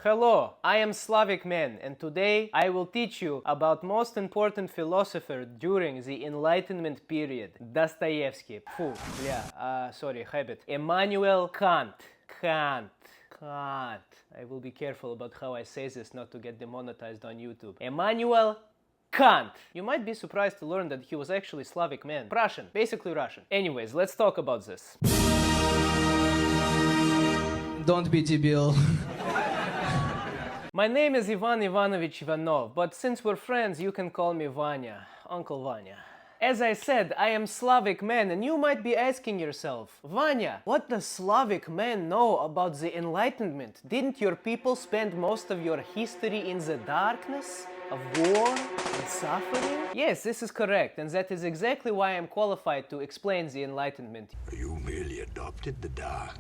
Hello, I am Slavic man, and today I will teach you about most important philosopher during the Enlightenment period. Dostoevsky. Sorry, habit. Immanuel Kant. Kant. I will be careful about how I say this not to get demonetized on YouTube. Immanuel Kant. You might be surprised to learn that he was actually Slavic man. Russian, basically Russian. Anyways, let's talk about this. Don't be debil. My name is Ivan Ivanovich Ivanov, but since we're friends, you can call me Vanya, Uncle Vanya. As I said, I am Slavic man, and you might be asking yourself, Vanya, what does Slavic man know about the Enlightenment? Didn't your people spend most of your history in the darkness of war and suffering? Yes, this is correct, and that is exactly why I am qualified to explain the Enlightenment. You merely adopted the dark.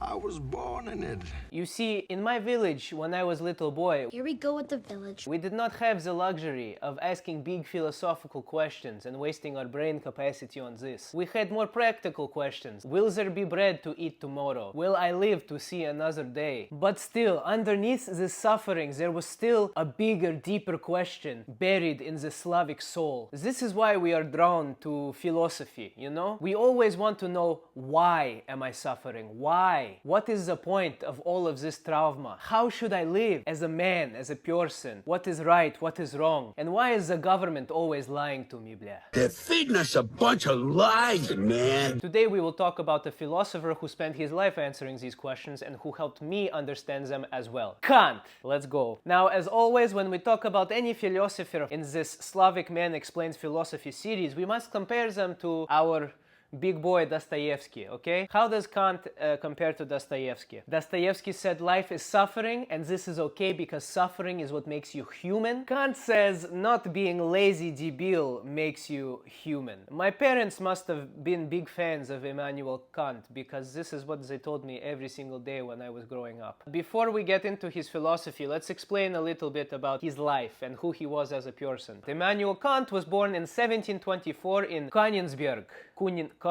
I was born in it. You see, in my village, when I was little boy, Here we go with the village. we did not have the luxury of asking big philosophical questions and wasting our brain capacity on this. We had more practical questions. Will there be bread to eat tomorrow? Will I live to see another day? But still, underneath this suffering, there was still a bigger, deeper question buried in the Slavic soul. This is why we are drawn to philosophy, you know? We always want to know, why am I suffering? Why? What is the point of all of this trauma? How should I live as a man, as a person? What is right? What is wrong? And why is the government always lying to me, blah? They're feeding us a bunch of lies, man. Today we will talk about a philosopher who spent his life answering these questions and who helped me understand them as well. Kant! Let's go. Now, as always, when we talk about any philosopher in this Slavic Man Explains Philosophy series, we must compare them to our big boy Dostoevsky, okay? How does Kant compare to Dostoevsky? Dostoevsky said life is suffering and this is okay because suffering is what makes you human. Kant says not being lazy debil makes you human. My parents must have been big fans of Immanuel Kant because this is what they told me every single day when I was growing up. Before we get into his philosophy, let's explain a little bit about his life and who he was as a person. Immanuel Kant was born in 1724 in Königsberg. Königsberg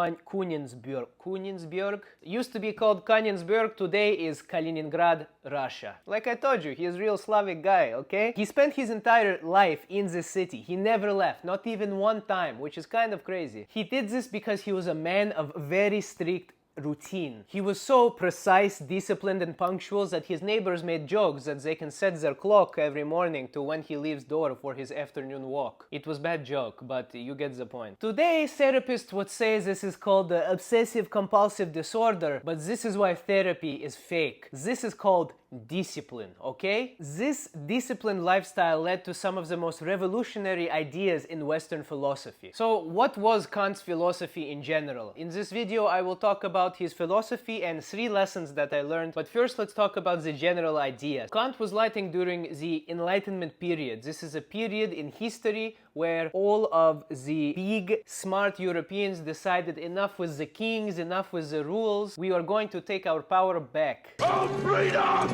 used to be called Königsberg, today is Kaliningrad, Russia. Like I told you, he is a real Slavic guy, okay? He spent his entire life in this city. He never left, not even one time, which is kind of crazy. He did this because he was a man of very strict routine. He was so precise, disciplined and punctual that his neighbors made jokes that they can set their clock every morning to when he leaves door for his afternoon walk. It was bad joke, but you get the point. Today, therapists would say this is called the obsessive compulsive disorder, but this is why therapy is fake. This is called discipline, okay? This disciplined lifestyle led to some of the most revolutionary ideas in Western philosophy. So what was Kant's philosophy in general? In this video I will talk about his philosophy and 3 lessons that I learned, but first let's talk about the general ideas. Kant was writing during the Enlightenment period. This is a period in history where all of the big, smart Europeans decided enough with the kings, enough with the rules. We are going to take our power back. Oh, freedom!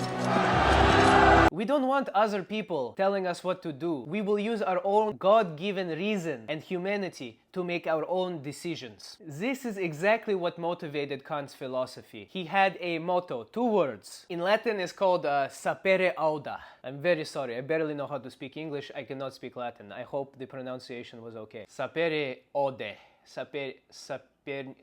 We don't want other people telling us what to do. We will use our own God-given reason and humanity to make our own decisions. This is exactly what motivated Kant's philosophy. He had a motto, 2 words. In Latin it's called sapere auda. I'm very sorry, I barely know how to speak English, I cannot speak Latin. I hope the pronunciation was okay. Sapere ode.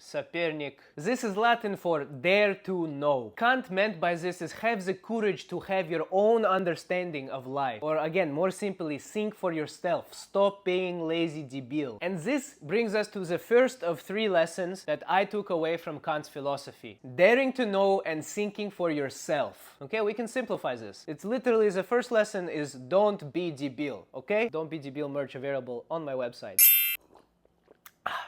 Sapernic. This is Latin for dare to know. Kant meant by this is have the courage to have your own understanding of life. Or again, more simply, think for yourself. Stop being lazy debil. And this brings us to the first of 3 lessons that I took away from Kant's philosophy. Daring to know and thinking for yourself. Okay, we can simplify this. It's literally the first lesson is don't be debil. Okay? Don't be debil merch available on my website.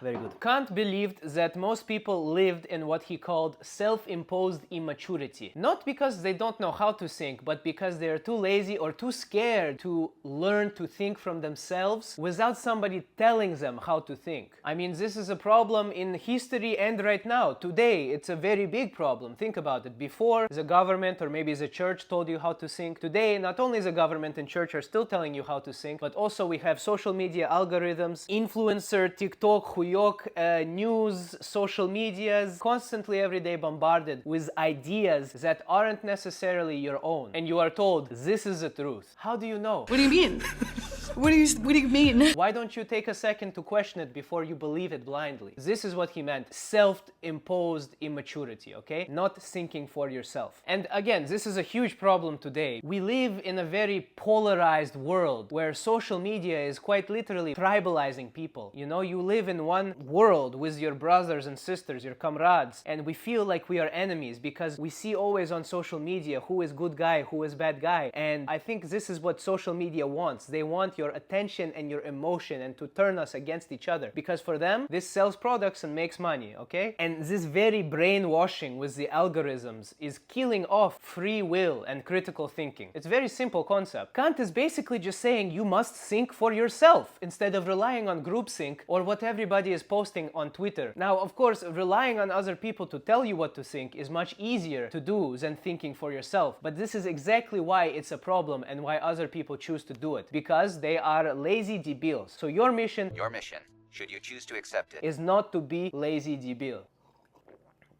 Very good. Kant believed that most people lived in what he called self-imposed immaturity. Not because they don't know how to think, but because they are too lazy or too scared to learn to think from themselves without somebody telling them how to think. I mean, this is a problem in history and right now. Today, it's a very big problem. Think about it. Before, the government or maybe the church told you how to think. Today, not only the government and church are still telling you how to think, but also we have social media algorithms, influencer, TikTok, huyok, news, social medias, constantly every day bombarded with ideas that aren't necessarily your own. And you are told, this is the truth. How do you know? What do you mean? What do you mean? Why don't you take a second to question it before you believe it blindly? This is what he meant. Self-imposed immaturity, okay? Not thinking for yourself. And again, this is a huge problem today. We live in a very polarized world where social media is quite literally tribalizing people. You know, you live in one world with your brothers and sisters, your comrades, and we feel like we are enemies because we see always on social media who is good guy, who is bad guy. And I think this is what social media wants. They want your attention and your emotion and to turn us against each other, because for them this sells products and makes money, okay? And this very brainwashing with the algorithms is killing off free will and critical thinking. It's a very simple concept. Kant is basically just saying you must think for yourself instead of relying on groupthink or what everybody is posting on Twitter. Now, of course, relying on other people to tell you what to think is much easier to do than thinking for yourself, but this is exactly why it's a problem and why other people choose to do it, because they are lazy debils. So your mission, should you choose to accept it, is not to be lazy debil.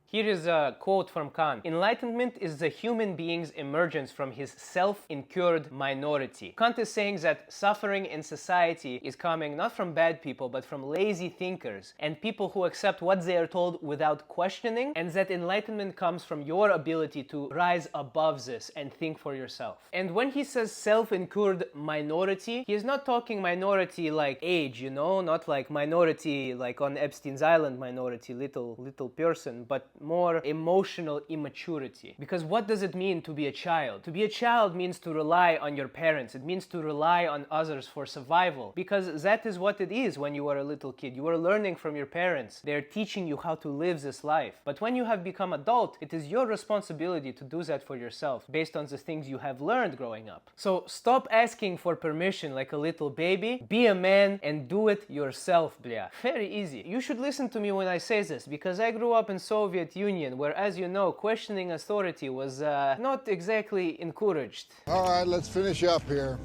Here is a quote from Kant. Enlightenment is the human being's emergence from his self-incurred minority. Kant is saying that suffering in society is coming not from bad people, but from lazy thinkers and people who accept what they are told without questioning, and that enlightenment comes from your ability to rise above this and think for yourself. And when he says self-incurred minority, he is not talking minority like age, you know, not like minority like on Epstein's Island minority, little person, but more emotional immaturity. Because what does it mean to be a child? To be a child means to rely on your parents. It means to rely on others for survival. Because that is what it is when you are a little kid. You are learning from your parents. They're teaching you how to live this life. But when you have become adult, it is your responsibility to do that for yourself based on the things you have learned growing up. So stop asking for permission like a little baby. Be a man and do it yourself, bля. Very easy. You should listen to me when I say this, because I grew up in Soviet Union, where, as you know, questioning authority was not exactly encouraged. All right, let's finish up here.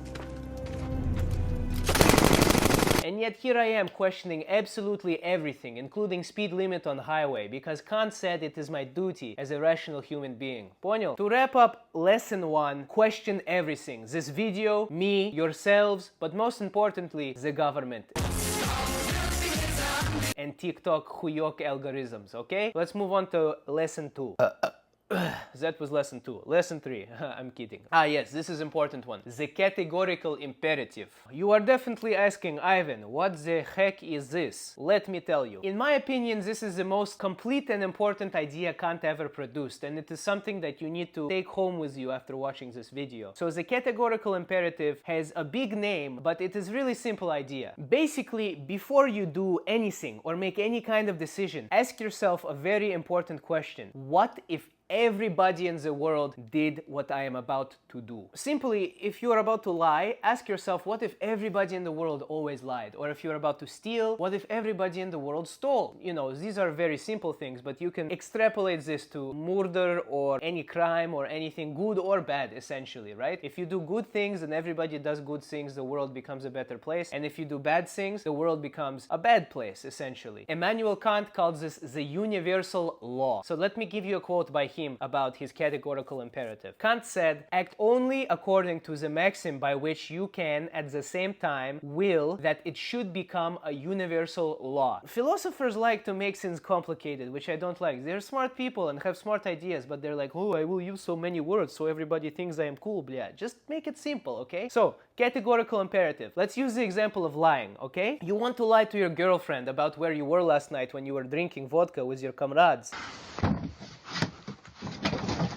And yet here I am questioning absolutely everything, including speed limit on highway, because Kant said it is my duty as a rational human being. Понял? To wrap up lesson 1, question everything. This video, me, yourselves, but most importantly, the government. And TikTok huyok algorithms, okay? Let's move on to lesson 2. That was lesson 2. Lesson 3. I'm kidding. Ah, yes, this is important one. The categorical imperative. You are definitely asking, Ivan, what the heck is this? Let me tell you. In my opinion, this is the most complete and important idea Kant ever produced, and it is something that you need to take home with you after watching this video. So the categorical imperative has a big name, but it is really simple idea. Basically, before you do anything or make any kind of decision, ask yourself a very important question. What if everybody in the world did what I am about to do? Simply, if you are about to lie, ask yourself, what if everybody in the world always lied? Or if you're about to steal, what if everybody in the world stole? You know, these are very simple things, but you can extrapolate this to murder or any crime or anything good or bad, essentially, right? If you do good things and everybody does good things, the world becomes a better place. And if you do bad things, the world becomes a bad place, essentially. Immanuel Kant calls this the universal law. So let me give you a quote by him about his categorical imperative. Kant said, act only according to the maxim by which you can, at the same time, will that it should become a universal law. Philosophers like to make things complicated, which I don't like. They're smart people and have smart ideas, but they're like, oh, I will use so many words so everybody thinks I am cool, blah. Just make it simple, okay? So, categorical imperative. Let's use the example of lying, okay? You want to lie to your girlfriend about where you were last night when you were drinking vodka with your comrades.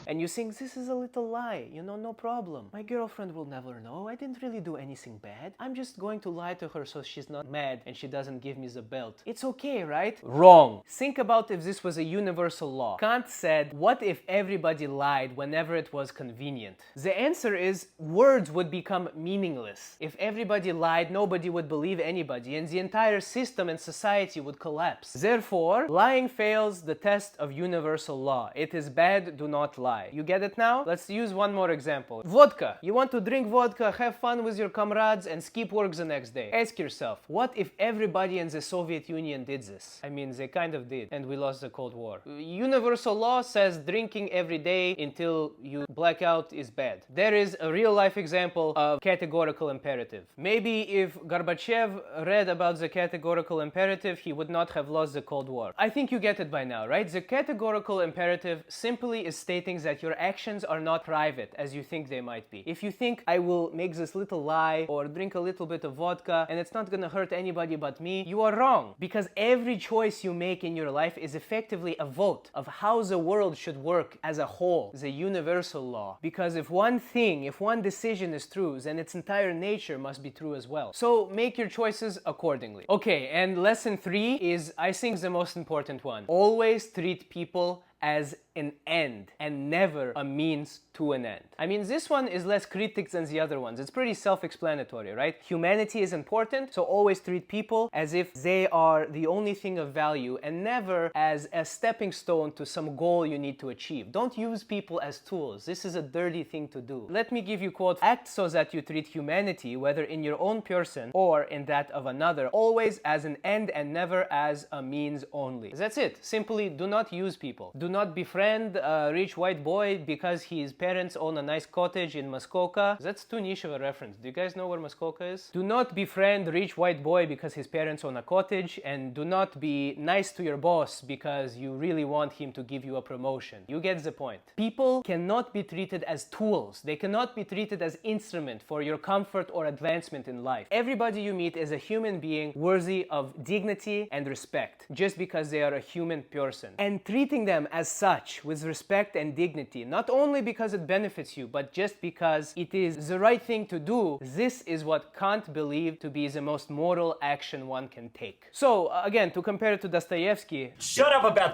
And you think, this is a little lie, you know, no problem. My girlfriend will never know. I didn't really do anything bad. I'm just going to lie to her so she's not mad and she doesn't give me the belt. It's okay, right? Wrong. Think about if this was a universal law. Kant said, what if everybody lied whenever it was convenient? The answer is, words would become meaningless. If everybody lied, nobody would believe anybody and the entire system and society would collapse. Therefore, lying fails the test of universal law. It is bad, do not lie. lie. You get it now? Let's use one more example. Vodka. You want to drink vodka, have fun with your comrades, and skip work the next day. Ask yourself, what if everybody in the Soviet Union did this? I mean, they kind of did, and we lost the Cold War. Universal law says drinking every day until you black out is bad. There is a real life example of categorical imperative. Maybe if Gorbachev read about the categorical imperative, he would not have lost the Cold War. I think you get it by now, right? The categorical imperative simply is stating that your actions are not private as you think they might be. If you think I will make this little lie or drink a little bit of vodka and it's not gonna hurt anybody but me, you are wrong. Because every choice you make in your life is effectively a vote of how the world should work as a whole, the universal law. Because if one thing, if one decision is true, then its entire nature must be true as well. So make your choices accordingly. Okay, and lesson 3 is, I think, the most important one. Always treat people as an end and never a means to an end. I mean, this one is less cryptic than the other ones. It's pretty self-explanatory, right? Humanity is important, so always treat people as if they are the only thing of value and never as a stepping stone to some goal you need to achieve. Don't use people as tools. This is a dirty thing to do. Let me give you a quote. Act so that you treat humanity, whether in your own person or in that of another, always as an end and never as a means only. That's it. Simply do not use people. Do not befriend a rich white boy because his parents own a nice cottage in Muskoka. That's too niche of a reference. Do you guys know where Muskoka is? Do not befriend a rich white boy because his parents own a cottage, and do not be nice to your boss because you really want him to give you a promotion. You get the point. People cannot be treated as tools. They cannot be treated as instrument for your comfort or advancement in life. Everybody you meet is a human being worthy of dignity and respect just because they are a human person. And treating them as such with respect and dignity, not only because it benefits you, but just because it is the right thing to do, this is what Kant believed to be the most moral action one can take. So, again, to compare it to Dostoevsky... Shut up about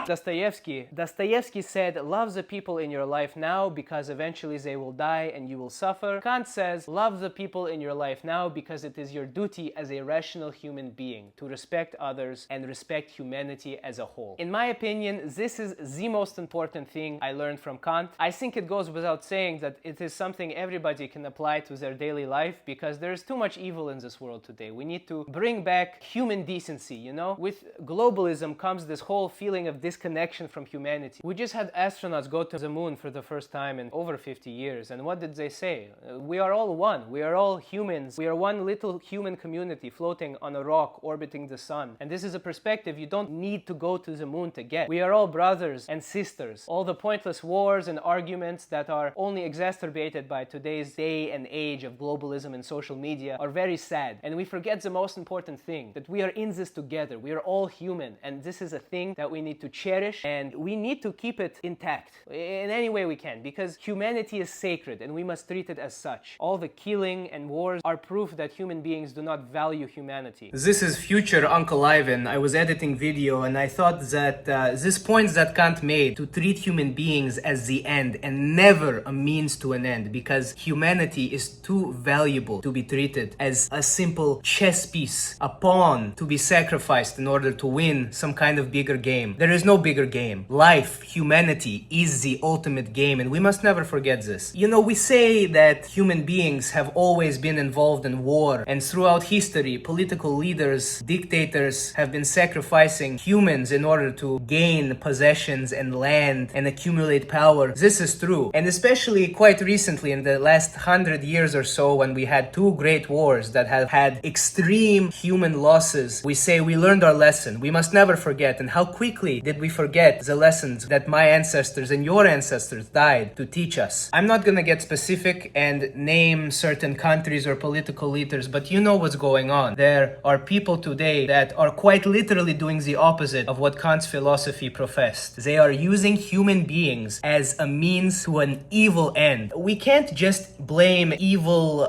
Dostoevsky said, love the people in your life now because eventually they will die and you will suffer. Kant says, love the people in your life now because it is your duty as a rational human being to respect others and respect humanity as a whole. In my opinion, this is the most important thing I learned from Kant. I think it goes without saying that it is something everybody can apply to their daily life because there's too much evil in this world today. We need to bring back human decency, you know? With globalism comes this whole feeling of disconnection from humanity. We just had astronauts go to the moon for the first time in over 50 years, and what did they say? We are all one. We are all humans. We are one little human community floating on a rock orbiting the sun. And this is a perspective you don't need to go to the moon to get. We are all brothers and sisters. All the pointless wars and arguments that are only exacerbated by today's day and age of globalism and social media are very sad. And we forget the most important thing, that we are in this together. We are all human, and this is a thing that we need to cherish, and we need to keep it intact in any way we can, because humanity is sacred and we must treat it as such. All the killing and wars are proof that human beings do not value humanity. This is future Uncle Ivan. I was editing video and I thought that this point that Kant made, to treat human beings as the end and never a means to an end, because humanity is too valuable to be treated as a simple chess piece, a pawn to be sacrificed in order to win some kind of bigger game. There is no bigger game. Life, humanity is the ultimate game, and we must never forget this. You know, we say that human beings have always been involved in war, and throughout history, political leaders, dictators have been sacrificing humans in order to gain possessions and land and accumulate power. This is true. And especially quite recently, in the last 100 years or so, when we had two great wars that have had extreme human losses, we say we learned our lesson. We must never forget. And how quickly did we forget the lessons that my ancestors and your ancestors died to teach us? I'm not gonna get specific and name certain countries or political leaders, but you know what's going on. There are people today that are quite literally doing the opposite of what Kant's philosophy professed. They are using human beings as a means to an evil end. We can't just blame evil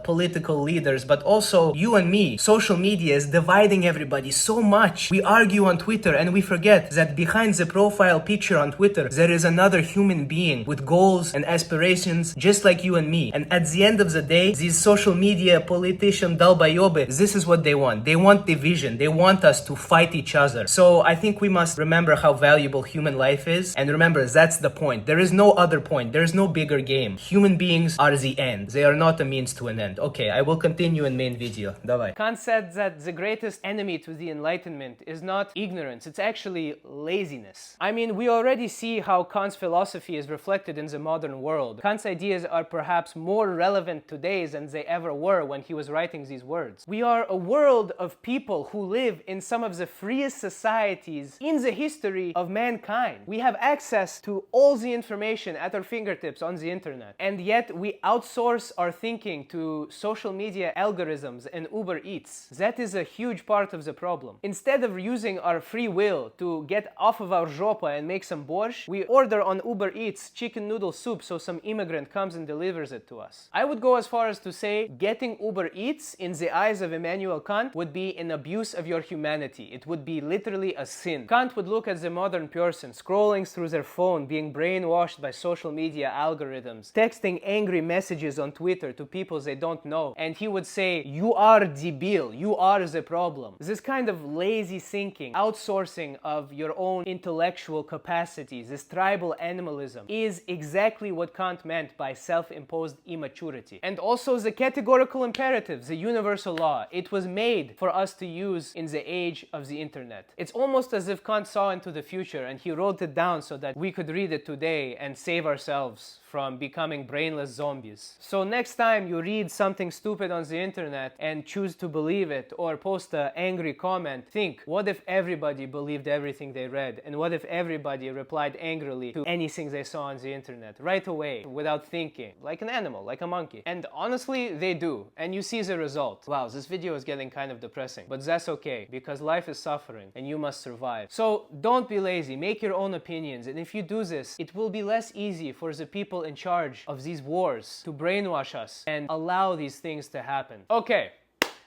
political leaders, but also you and me. Social media is dividing everybody so much. We argue on Twitter and we forget that behind the profile picture on Twitter, there is another human being with goals and aspirations just like you and me. And at the end of the day, these social media politician dalbayobe, this is what they want. They want division. They want us to fight each other. So I think we must remember how valuable human life is, and remember, that's the point. There is no other point. There is no bigger game. Human beings are the end. They are not a means to an end. Okay, I will continue in main video. Давай. Kant said that the greatest enemy to the Enlightenment is not ignorance, it's actually laziness. I mean, we already see how Kant's philosophy is reflected in the modern world. Kant's ideas are perhaps more relevant today than they ever were when he was writing these words. We are a world of people who live in some of the freest societies in the history of mankind. We have access to all the information at our fingertips on the internet, and yet we outsource our thinking to social media algorithms and Uber Eats. That is a huge part of the problem. Instead of using our free will to get off of our jopa and make some borscht, we order on Uber Eats chicken noodle soup so some immigrant comes and delivers it to us. I would go as far as to say getting Uber Eats in the eyes of Immanuel Kant would be an abuse of your humanity. It would be literally a sin. Kant would look at the modern person scrolling through their phone, being brainwashed by social media algorithms, texting angry messages on Twitter to people they don't know, and he would say, "You are debil, you are the problem." This kind of lazy thinking, outsourcing of your own intellectual capacities, this tribal animalism, is exactly what Kant meant by self-imposed immaturity. And also the categorical imperative, the universal law, it was made for us to use in the age of the internet. It's almost as if Kant saw into the future and he wrote it down so that we could read it today and save ourselves from becoming brainless zombies. So next time you read something stupid on the internet and choose to believe it or post an angry comment, think, what if everybody believed everything they read? And what if everybody replied angrily to anything they saw on the internet right away without thinking, like an animal, like a monkey? And honestly, they do. And you see the result. Wow, this video is getting kind of depressing, but that's okay because life is suffering and you must survive. So don't be lazy, make your own opinions. And if you do this, it will be less easy for the people in charge of these wars to brainwash us and allow these things to happen. Okay,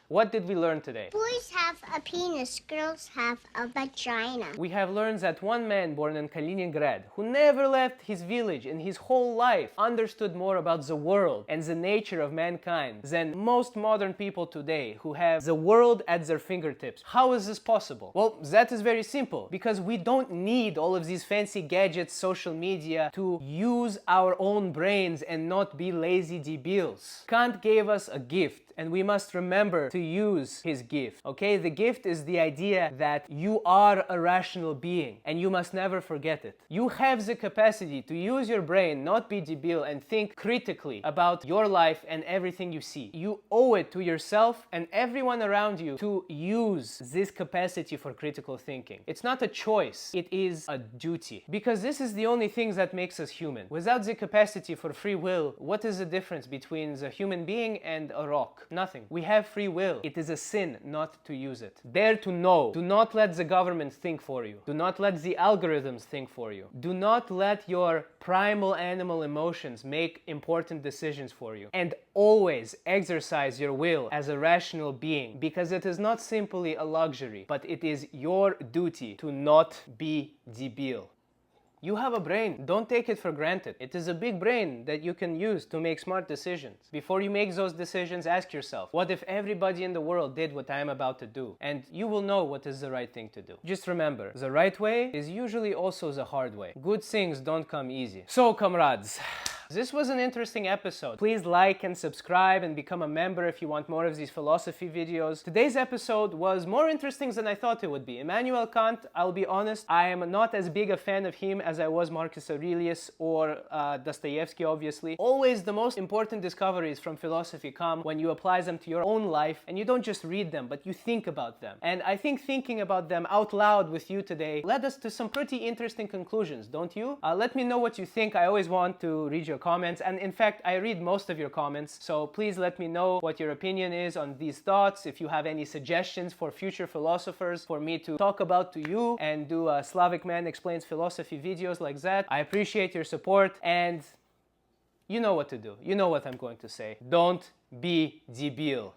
what did we learn today? Boys have a penis, girls have a vagina. We have learned that one man born in Kaliningrad, who never left his village in his whole life, understood more about the world and the nature of mankind than most modern people today who have the world at their fingertips. How is this possible? Well, that is very simple, because we don't need all of these fancy gadgets, social media, to use our own brains and not be lazy debils. Kant gave us a gift, and we must remember to use his gift, okay? The gift is the idea that you are a rational being, and you must never forget it. You have the capacity to use your brain, not be debil, and think critically about your life and everything you see. You owe it to yourself and everyone around you to use this capacity for critical thinking. It's not a choice, it is a duty. Because this is the only thing that makes us human. Without the capacity for free will, what is the difference between the human being and a rock? Nothing. We have free will. It is a sin not to use it. Dare to know. Do not let the government think for you. Do not let the algorithms think for you. Do not let your primal animal emotions make important decisions for you. And always exercise your will as a rational being, because it is not simply a luxury, but it is your duty to not be debil. You have a brain. Don't take it for granted. It is a big brain that you can use to make smart decisions. Before you make those decisions, ask yourself, what if everybody in the world did what I am about to do? And you will know what is the right thing to do. Just remember, the right way is usually also the hard way. Good things don't come easy. So, comrades, this was an interesting episode. Please like and subscribe and become a member if you want more of these philosophy videos. Today's episode was more interesting than I thought it would be. Immanuel Kant, I'll be honest, I am not as big a fan of him as I was Marcus Aurelius or Dostoevsky, obviously. Always the most important discoveries from philosophy come when you apply them to your own life and you don't just read them, but you think about them. And I think thinking about them out loud with you today led us to some pretty interesting conclusions, don't you? Let me know what you think. I always want to read your comments, and in fact I read most of your comments, so please let me know what your opinion is on these thoughts. If you have any suggestions for future philosophers for me to talk about to you and do a Slavic Man Explains Philosophy videos like that, I appreciate your support. And you know what to do. You know what I'm going to say. Don't be debil.